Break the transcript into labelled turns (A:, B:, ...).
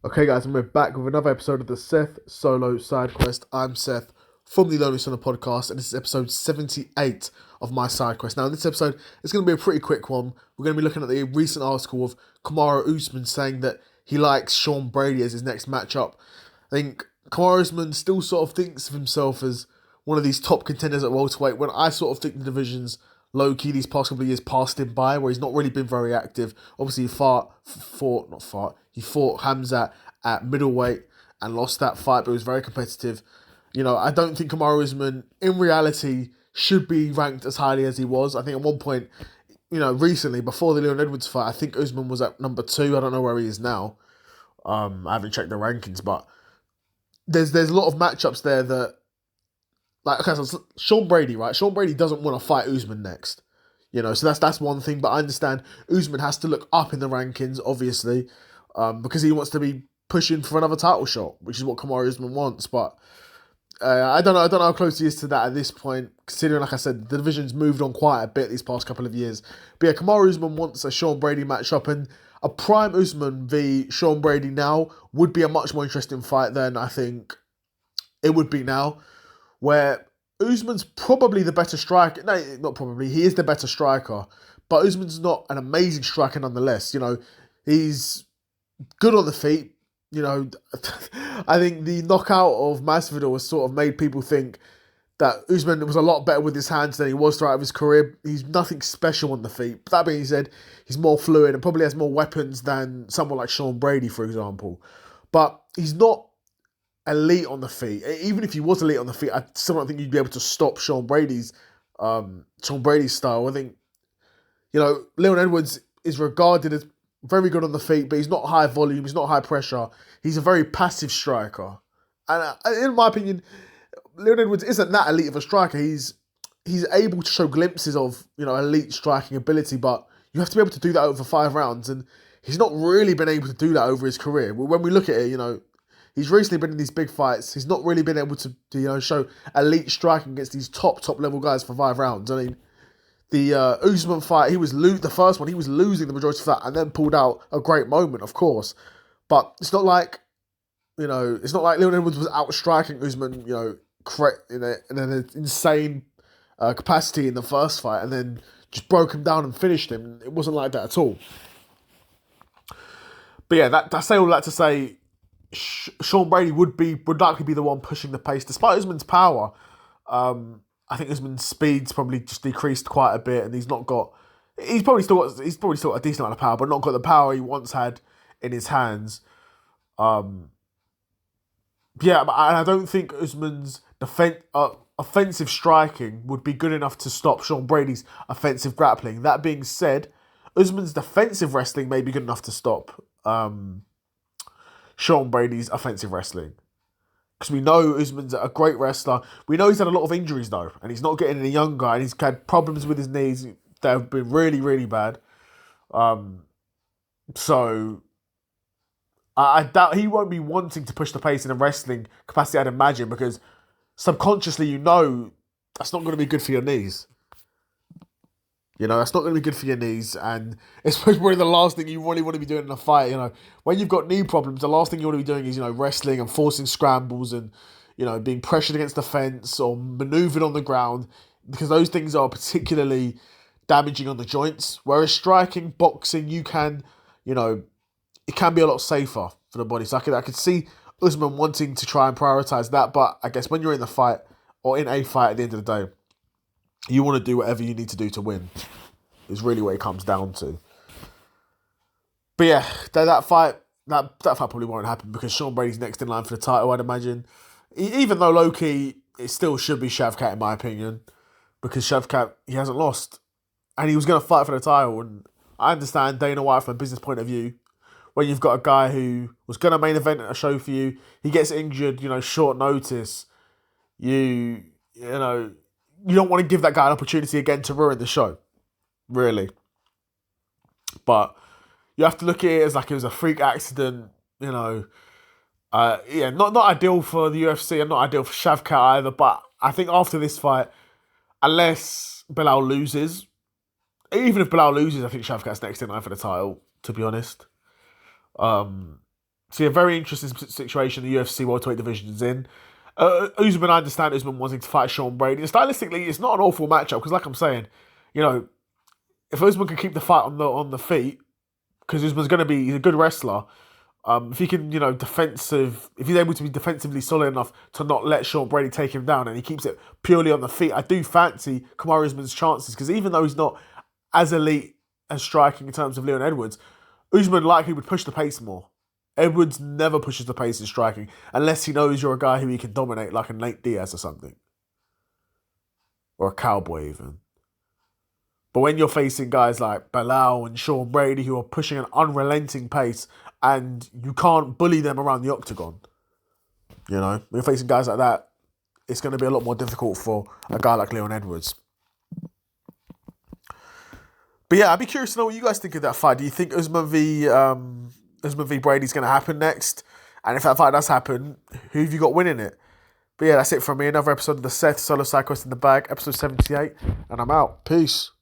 A: Okay, guys, and we're back with another episode of the Seth Solo Side Quest. I'm Seth from the Lonely Sonner podcast, and this is episode 78 of my side quest. Now, in this episode, it's going to be a pretty quick one. We're going to be looking at the recent article of Kamaru Usman saying that he likes Sean Brady as his next matchup. I think Kamaru Usman still sort of thinks of himself as one of these top contenders at welterweight, when I sort of think the division's low-key these past couple of years passed him by, where he's not really been very active. Obviously, he fought Hamza at middleweight and lost that fight, but it was very competitive. You know, I don't think Kamaru Usman, in reality, should be ranked as highly as he was. I think at one point, recently, before the Leon Edwards fight, I think Usman was at number 2. I don't know where he is now. I haven't checked the rankings, but there's a lot of matchups there that, like, okay, so Sean Brady, right? Sean Brady doesn't want to fight Usman next. So that's one thing, but I understand Usman has to look up in the rankings, obviously, because he wants to be pushing for another title shot, which is what Kamaru Usman wants. But I don't know how close he is to that at this point, considering, like I said, the division's moved on quite a bit these past couple of years. But yeah, Kamaru Usman wants a Sean Brady matchup, and a prime Usman v Sean Brady now would be a much more interesting fight than I think it would be now, where Usman's probably the better striker. No, not probably. He is the better striker. But Usman's not an amazing striker nonetheless. He's good on the feet. I think the knockout of Masvidal has sort of made people think that Usman was a lot better with his hands than he was throughout his career. He's nothing special on the feet. But that being said, he's more fluid and probably has more weapons than someone like Sean Brady, for example. But he's not elite on the feet. Even if he was elite on the feet, I still don't think you'd be able to stop Sean Brady's style. I think, Leon Edwards is regarded as very good on the feet, but he's not high volume, he's not high pressure. He's a very passive striker. And in my opinion, Leon Edwards isn't that elite of a striker. He's able to show glimpses of, elite striking ability, but you have to be able to do that over 5 rounds, and he's not really been able to do that over his career. When we look at it, he's recently been in these big fights. He's not really been able to show elite striking against these top level guys for 5 rounds. I mean, the Usman fight, the first one, he was losing the majority of that, and then pulled out a great moment, of course. But it's not like, Leon Edwards was outstriking Usman, in an insane capacity in the first fight, and then just broke him down and finished him. It wasn't like that at all. But yeah, I say all that to say, Sean Brady would likely be the one pushing the pace, despite Usman's power. I think Usman's speed's probably just decreased quite a bit, and he's probably still got a decent amount of power, but not got the power he once had in his hands. Yeah, but I don't think Usman's offensive striking would be good enough to stop Sean Brady's offensive grappling. That being said, Usman's defensive wrestling may be good enough to stop Sean Brady's offensive wrestling. Because we know Usman's a great wrestler. We know he's had a lot of injuries, though, and he's not getting any younger, and he's had problems with his knees that have been really, really bad. So I doubt he won't be wanting to push the pace in a wrestling capacity, I'd imagine, because subconsciously that's not going to be good for your knees. That's not going to be good for your knees, and it's probably the last thing you really want to be doing in a fight. When you've got knee problems, the last thing you want to be doing is, wrestling and forcing scrambles and, being pressured against the fence or manoeuvred on the ground, because those things are particularly damaging on the joints. Whereas striking, boxing, it can be a lot safer for the body. So I could see Usman wanting to try and prioritise that, but I guess when you're in the fight, or in a fight at the end of the day, you want to do whatever you need to do to win, is really what it comes down to. But yeah, that fight probably won't happen, because Sean Brady's next in line for the title, I'd imagine. Even though low-key, it still should be Shavkat, in my opinion, because Shavkat, he hasn't lost. And he was going to fight for the title, and I understand Dana White from a business point of view, when you've got a guy who was going to main event at a show for you, he gets injured, short notice, you don't want to give that guy an opportunity again to ruin the show, really. But you have to look at it as like it was a freak accident, not ideal for the UFC and not ideal for Shavkat either. But I think after this fight, unless Bilal loses, even if Bilal loses, I think Shavkat's next in line for the title, to be honest. See, a very interesting situation the UFC welterweight division is in. Usman, I understand Usman wanting to fight Sean Brady. Stylistically, it's not an awful matchup because, like I'm saying, you know, if Usman can keep the fight on the feet, because Usman's going to be, he's a good wrestler. If he can, if he's able to be defensively solid enough to not let Sean Brady take him down, and he keeps it purely on the feet, I do fancy Kamaru Usman's chances, because even though he's not as elite as striking in terms of Leon Edwards, Usman likely would push the pace more. Edwards never pushes the pace in striking unless he knows you're a guy who he can dominate, like a Nate Diaz or something. Or a Cowboy even. But when you're facing guys like Bilal and Sean Brady who are pushing an unrelenting pace and you can't bully them around the octagon, when you're facing guys like that, it's going to be a lot more difficult for a guy like Leon Edwards. But yeah, I'd be curious to know what you guys think of that fight. Do you think Usman v Brady's going to happen next? And if that fight does happen, who have you got winning it? But yeah, that's it from me. Another episode of the Seth Solo Side Quest in the bag, episode 78. And I'm out. Peace.